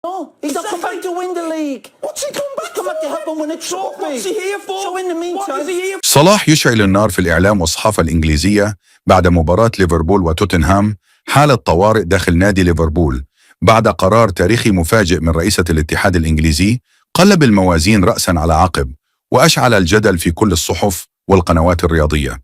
Oh, he's not come back to win the league. What's he come back Come back to help him win a trophy. What's he here for? So in the meantime, What is he here صلاح يشعل النار في الإعلام والصحافة الإنجليزية بعد مباراة ليفربول وتوتنهام، حالة طوارئ داخل نادي ليفربول بعد قرار تاريخي مفاجئ من رئيسة الاتحاد الإنجليزي قلب الموازين رأسا على عقب وأشعل الجدل في كل الصحف والقنوات الرياضية.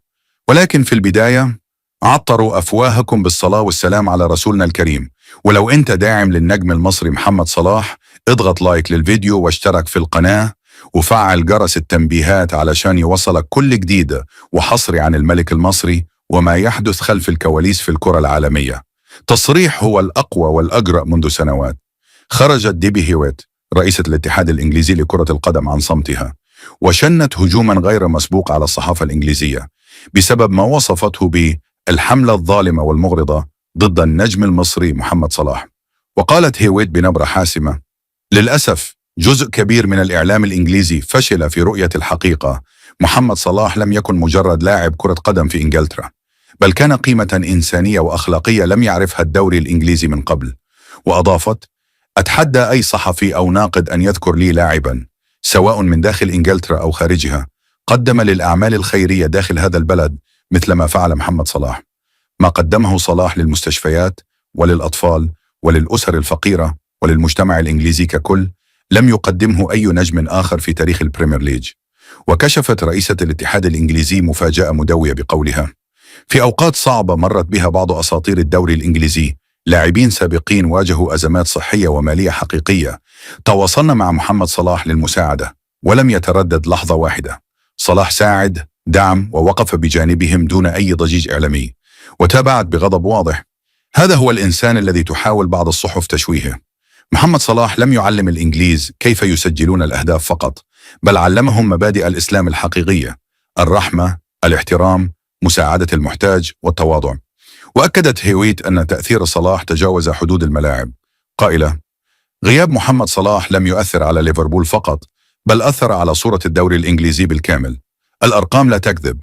ولكن في البداية عطروا أفواهكم بالصلاة والسلام على رسولنا الكريم. ولو أنت داعم للنجم المصري محمد صلاح، اضغط لايك للفيديو واشترك في القناة وفعل جرس التنبيهات علشان يوصلك كل جديد وحصري عن الملك المصري وما يحدث خلف الكواليس في الكرة العالمية. تصريح هو الأقوى والأجرأ منذ سنوات. خرجت ديبي هيويت رئيسة الاتحاد الإنجليزي لكرة القدم عن صمتها، وشنت هجوما غير مسبوق على الصحافة الإنجليزية بسبب ما وصفته بالحملة الظالمة والمغرضة ضد النجم المصري محمد صلاح. وقالت هيويت بنبرة حاسمة: للأسف جزء كبير من الإعلام الإنجليزي فشل في رؤية الحقيقة. محمد صلاح لم يكن مجرد لاعب كرة قدم في إنجلترا، بل كان قيمة إنسانية وأخلاقية لم يعرفها الدوري الإنجليزي من قبل. وأضافت: أتحدى أي صحفي أو ناقد أن يذكر لي لاعبا سواء من داخل إنجلترا أو خارجها قدم للأعمال الخيرية داخل هذا البلد مثل ما فعل محمد صلاح. ما قدمه صلاح للمستشفيات وللأطفال وللأسر الفقيرة وللمجتمع الإنجليزي ككل لم يقدمه أي نجم آخر في تاريخ البريمير ليج. وكشفت رئيسة الاتحاد الإنجليزي مفاجأة مدوية بقولها: في أوقات صعبة مرت بها بعض أساطير الدوري الإنجليزي، لاعبين سابقين واجهوا أزمات صحية ومالية حقيقية، تواصلنا مع محمد صلاح للمساعدة ولم يتردد لحظة واحدة. صلاح ساعد، دعم، ووقف بجانبهم دون أي ضجيج إعلامي. وتابعت بغضب واضح: هذا هو الإنسان الذي تحاول بعض الصحف تشويهه. محمد صلاح لم يعلم الإنجليز كيف يسجلون الأهداف فقط، بل علمهم مبادئ الإسلام الحقيقية: الرحمة، الاحترام، مساعدة المحتاج، والتواضع. وأكدت هيويت أن تأثير صلاح تجاوز حدود الملاعب، قائلة: غياب محمد صلاح لم يؤثر على ليفربول فقط، بل أثر على صورة الدوري الإنجليزي بالكامل. الأرقام لا تكذب.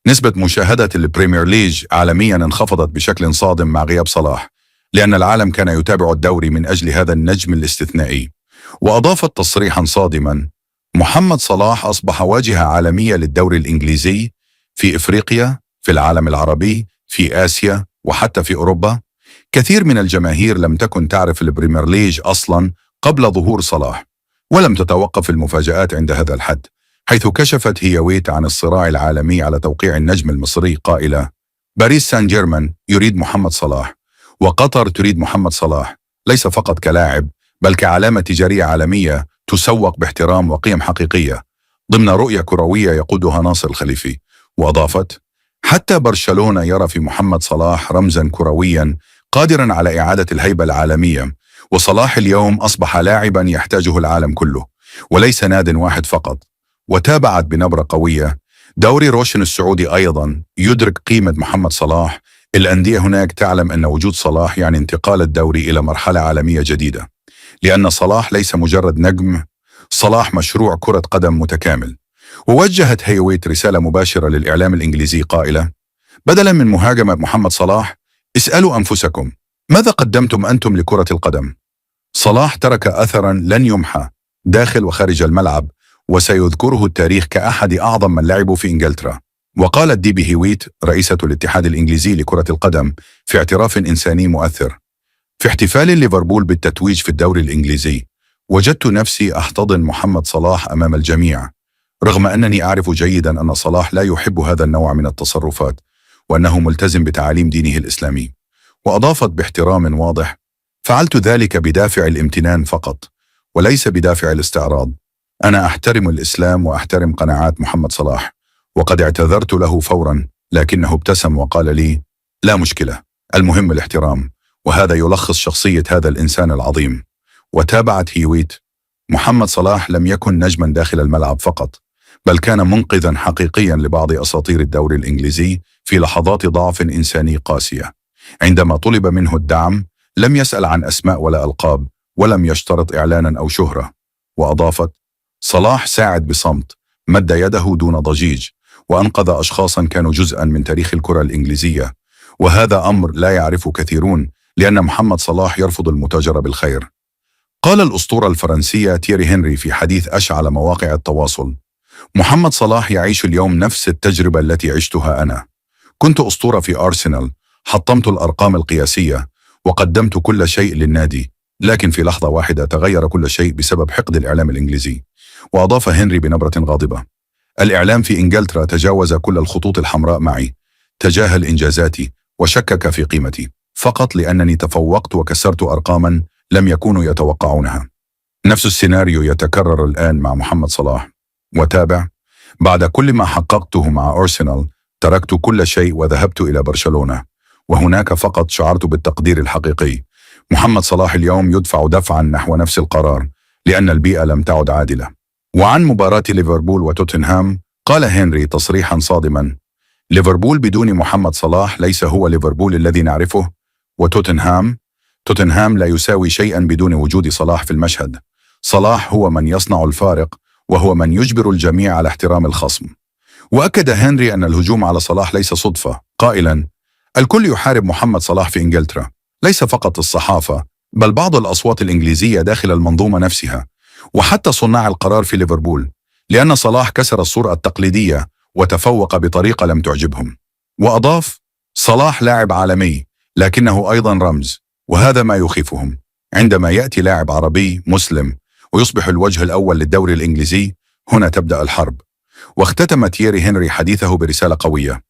نسبة مشاهدة البريمير ليج عالميا انخفضت بشكل صادم مع غياب صلاح، لأن العالم كان يتابع الدوري من أجل هذا النجم الاستثنائي. وأضافت تصريحا صادما: محمد صلاح أصبح واجهة عالمية للدوري الإنجليزي في إفريقيا، في العالم العربي، في آسيا، وحتى في أوروبا. كثير من الجماهير لم تكن تعرف البريمير ليج أصلا قبل ظهور صلاح. ولم تتوقف المفاجآت عند هذا الحد، حيث كشفت هيويت عن الصراع العالمي على توقيع النجم المصري، قائلة: باريس سان جيرمان يريد محمد صلاح، وقطر تريد محمد صلاح، ليس فقط كلاعب بل كعلامة تجارية عالمية تسوق باحترام وقيم حقيقية ضمن رؤية كروية يقودها ناصر الخليفي. وأضافت: حتى برشلونة يرى في محمد صلاح رمزا كرويا قادرا على إعادة الهيبة العالمية. وصلاح اليوم أصبح لاعبا يحتاجه العالم كله وليس ناد واحد فقط. وتابعت بنبرة قوية: دوري روشن السعودي أيضا يدرك قيمة محمد صلاح. الأندية هناك تعلم أن وجود صلاح يعني انتقال الدوري إلى مرحلة عالمية جديدة، لأن صلاح ليس مجرد نجم، صلاح مشروع كرة قدم متكامل. ووجهت هيويت رسالة مباشرة للإعلام الإنجليزي قائلة: بدلا من مهاجمة محمد صلاح، اسألوا أنفسكم ماذا قدمتم أنتم لكرة القدم؟ صلاح ترك أثرا لن يمحى داخل وخارج الملعب، وسيذكره التاريخ كأحد أعظم من لعبوا في إنجلترا. وقالت ديبي هيويت رئيسة الاتحاد الإنجليزي لكرة القدم في اعتراف إنساني مؤثر: في احتفال ليفربول بالتتويج في الدوري الإنجليزي، وجدت نفسي أحتضن محمد صلاح أمام الجميع، رغم أنني أعرف جيدا أن صلاح لا يحب هذا النوع من التصرفات وأنه ملتزم بتعاليم دينه الإسلامي. وأضافت باحترام واضح: فعلت ذلك بدافع الامتنان فقط وليس بدافع الاستعراض. أنا أحترم الإسلام وأحترم قناعات محمد صلاح، وقد اعتذرت له فورا، لكنه ابتسم وقال لي: لا مشكلة، المهم الاحترام. وهذا يلخص شخصية هذا الإنسان العظيم. وتابعت هيويت: محمد صلاح لم يكن نجما داخل الملعب فقط، بل كان منقذا حقيقيا لبعض أساطير الدوري الإنجليزي في لحظات ضعف إنساني قاسية. عندما طلب منه الدعم لم يسأل عن أسماء ولا ألقاب، ولم يشترط إعلانا أو شهرة. وأضافت: صلاح ساعد بصمت، مد يده دون ضجيج، وأنقذ أشخاصا كانوا جزءا من تاريخ الكرة الإنجليزية. وهذا أمر لا يعرفه كثيرون، لأن محمد صلاح يرفض المتاجرة بالخير. قال الأسطورة الفرنسية تييري هنري في حديث أشعل مواقع التواصل: محمد صلاح يعيش اليوم نفس التجربة التي عشتها أنا. كنت أسطورة في أرسنال، حطمت الأرقام القياسية وقدمت كل شيء للنادي، لكن في لحظة واحدة تغير كل شيء بسبب حقد الإعلام الإنجليزي. وأضاف هنري بنبرة غاضبة: الإعلام في إنجلترا تجاوز كل الخطوط الحمراء معي، تجاهل إنجازاتي وشكك في قيمتي فقط لأنني تفوقت وكسرت أرقاما لم يكونوا يتوقعونها. نفس السيناريو يتكرر الآن مع محمد صلاح. وتابع: بعد كل ما حققته مع أرسنال تركت كل شيء وذهبت إلى برشلونة، وهناك فقط شعرت بالتقدير الحقيقي. محمد صلاح اليوم يدفع دفعا نحو نفس القرار لأن البيئة لم تعد عادلة. وعن مباراة ليفربول وتوتنهام قال هنري تصريحا صادما: ليفربول بدون محمد صلاح ليس هو ليفربول الذي نعرفه، وتوتنهام لا يساوي شيئا بدون وجود صلاح في المشهد. صلاح هو من يصنع الفارق، وهو من يجبر الجميع على احترام الخصم. وأكد هنري أن الهجوم على صلاح ليس صدفة، قائلا: الكل يحارب محمد صلاح في إنجلترا، ليس فقط الصحافة بل بعض الأصوات الإنجليزية داخل المنظومة نفسها، وحتى صناع القرار في ليفربول، لأن صلاح كسر الصورة التقليدية وتفوق بطريقة لم تعجبهم. وأضاف: صلاح لاعب عالمي لكنه أيضا رمز، وهذا ما يخيفهم. عندما يأتي لاعب عربي مسلم ويصبح الوجه الأول للدوري الإنجليزي، هنا تبدأ الحرب. واختتم تييري هنري حديثه برسالة قوية: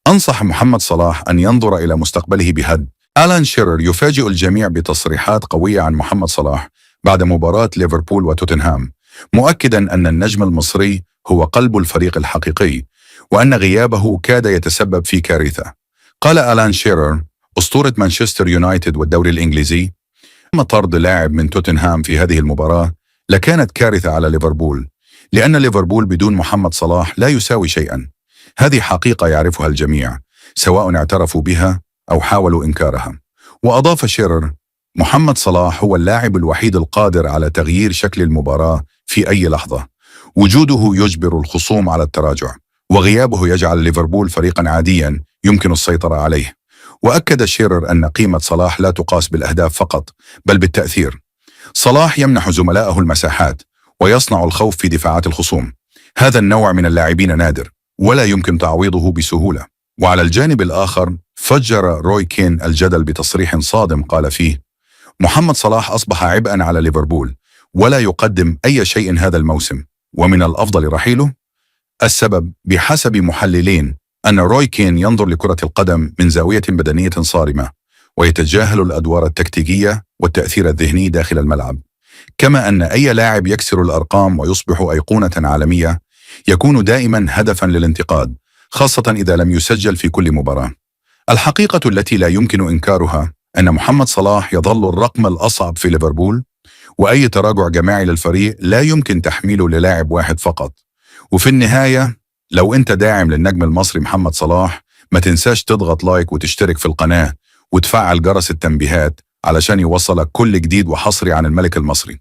أنصح محمد صلاح أن ينظر إلى مستقبله بهدء. ألان شيرر يفاجئ الجميع بتصريحات قوية عن محمد صلاح بعد مباراة ليفربول وتوتنهام، مؤكدا أن النجم المصري هو قلب الفريق الحقيقي، وأن غيابه كاد يتسبب في كارثة. قال ألان شيرر: أسطورة مانشستر يونايتد والدوري الإنجليزي، أما طرد لاعب من توتنهام في هذه المباراة لكانت كارثة على ليفربول، لأن ليفربول بدون محمد صلاح لا يساوي شيئا. هذه حقيقة يعرفها الجميع، سواء اعترفوا بها أو حاولوا إنكارها. وأضاف شيرر: محمد صلاح هو اللاعب الوحيد القادر على تغيير شكل المباراة في أي لحظة. وجوده يجبر الخصوم على التراجع، وغيابه يجعل ليفربول فريقا عاديا يمكن السيطرة عليه. وأكد شيرر أن قيمة صلاح لا تقاس بالأهداف فقط بل بالتأثير. صلاح يمنح زملائه المساحات ويصنع الخوف في دفاعات الخصوم. هذا النوع من اللاعبين نادر ولا يمكن تعويضه بسهولة. وعلى الجانب الآخر فجر روي كين الجدل بتصريح صادم قال فيه: محمد صلاح أصبح عبئا على ليفربول ولا يقدم أي شيء هذا الموسم، ومن الأفضل رحيله. السبب بحسب محللين أن روي كين ينظر لكرة القدم من زاوية بدنية صارمة، ويتجاهل الأدوار التكتيكية والتأثير الذهني داخل الملعب. كما أن أي لاعب يكسر الأرقام ويصبح أيقونة عالمية يكون دائما هدفا للانتقاد، خاصة إذا لم يسجل في كل مباراة. الحقيقة التي لا يمكن إنكارها أن محمد صلاح يظل الرقم الأصعب في ليفربول، وأي تراجع جماعي للفريق لا يمكن تحميله للاعب واحد فقط. وفي النهاية، لو أنت داعم للنجم المصري محمد صلاح، ما تنساش تضغط لايك وتشترك في القناة وتفعل جرس التنبيهات علشان يوصلك كل جديد وحصري عن الملك المصري.